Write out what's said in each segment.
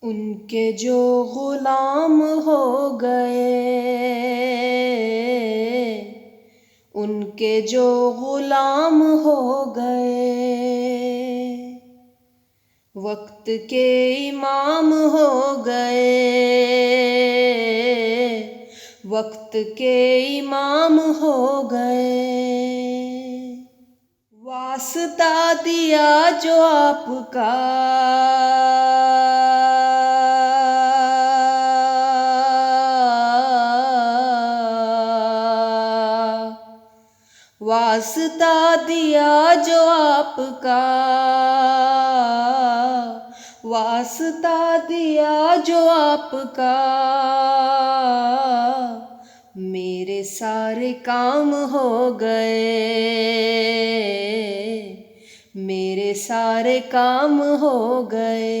ان کے جو غلام ہو گئے، ان کے جو غلام ہو گئے، وقت کے امام ہو گئے، وقت کے امام ہو گئے۔ واسطہ دیا جو آپ کا، واسطہ دیا جو آپ کا، واسطہ دیا جو آپ کا، میرے سارے کام ہو گئے، میرے سارے کام ہو گئے۔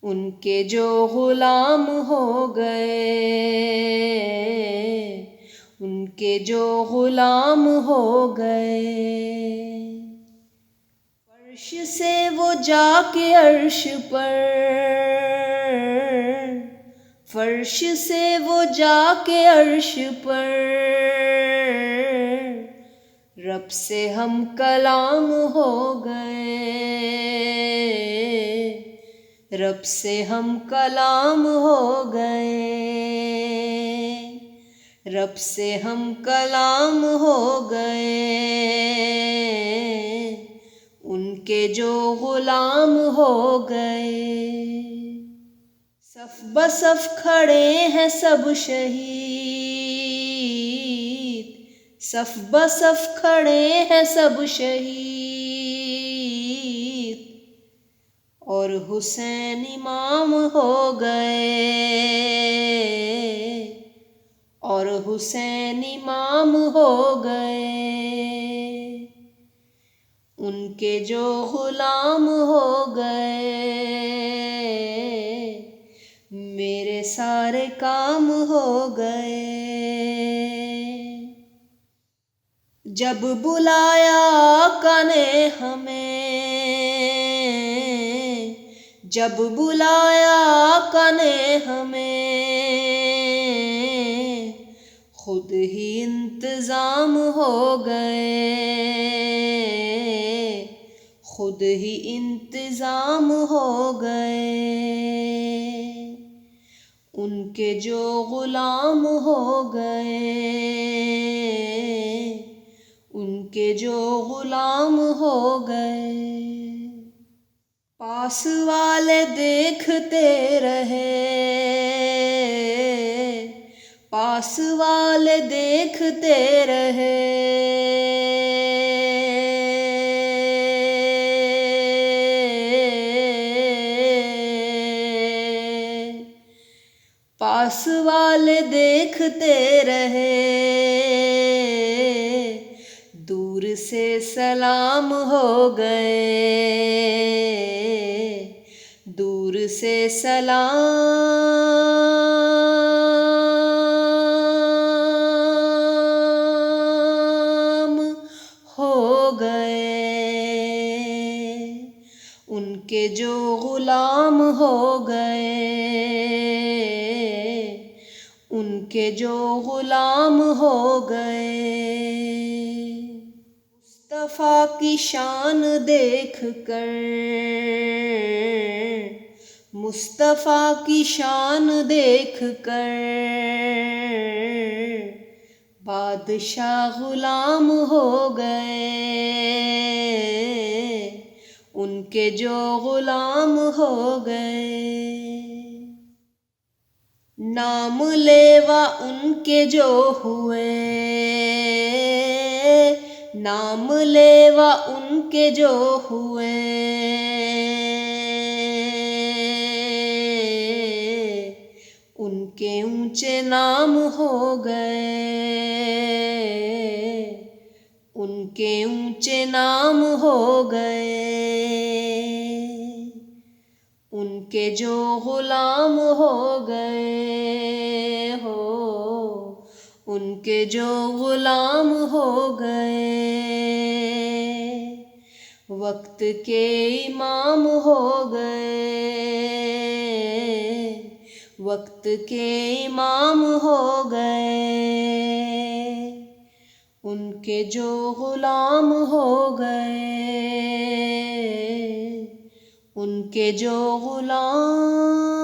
ان کے جو غلام ہو گئے، ان کے جو غلام ہو گئے۔ فرش سے وہ جا کے عرش پر، فرش سے وہ جا کے عرش پر، رب سے ہم کلام ہو گئے، رب سے ہم کلام ہو گئے، رب سے ہم کلام ہو گئے۔ ان کے جو غلام ہو گئے، صف بصف کھڑے ہیں سب شہید، صف بصف کھڑے ہیں سب شہید، اور حسین امام ہو گئے، اور حسین امام ہو گئے۔ ان کے جو غلام ہو گئے، میرے سارے کام ہو گئے۔ جب بلایا آقا نے ہمیں، جب بلایا آقا نے ہمیں، خود ہی انتظام ہو گئے، خود ہی انتظام ہو گئے۔ ان کے جو غلام ہو گئے، ان کے جو غلام ہو گئے۔ پاس والے دیکھتے رہے، پاس والے دیکھتے رہے، پاس والے دیکھتے رہے، دور سے سلام ہو گئے، دور سے سلام ہو گئے۔ ان کے جو غلام ہو گئے، ان کے جو غلام ہو گئے۔ مصطفیٰ کی شان دیکھ کر، مصطفیٰ کی شان دیکھ کر، بادشاہ غلام ہو گئے، ان کے جو غلام ہو گئے۔ نام لیوا ان کے جو ہوئے، نام لیوا ان کے جو ہوئے، ان کے اونچے نام ہو گئے، ان کے اونچے نام ہو گئے۔ ان کے جو غلام ہو گئے ہو، ان کے جو غلام ہو گئے، وقت کے امام ہو گئے۔ وقت کے امام ہو گئے، ان کے جو غلام ہو گئے، ان کے جو غلام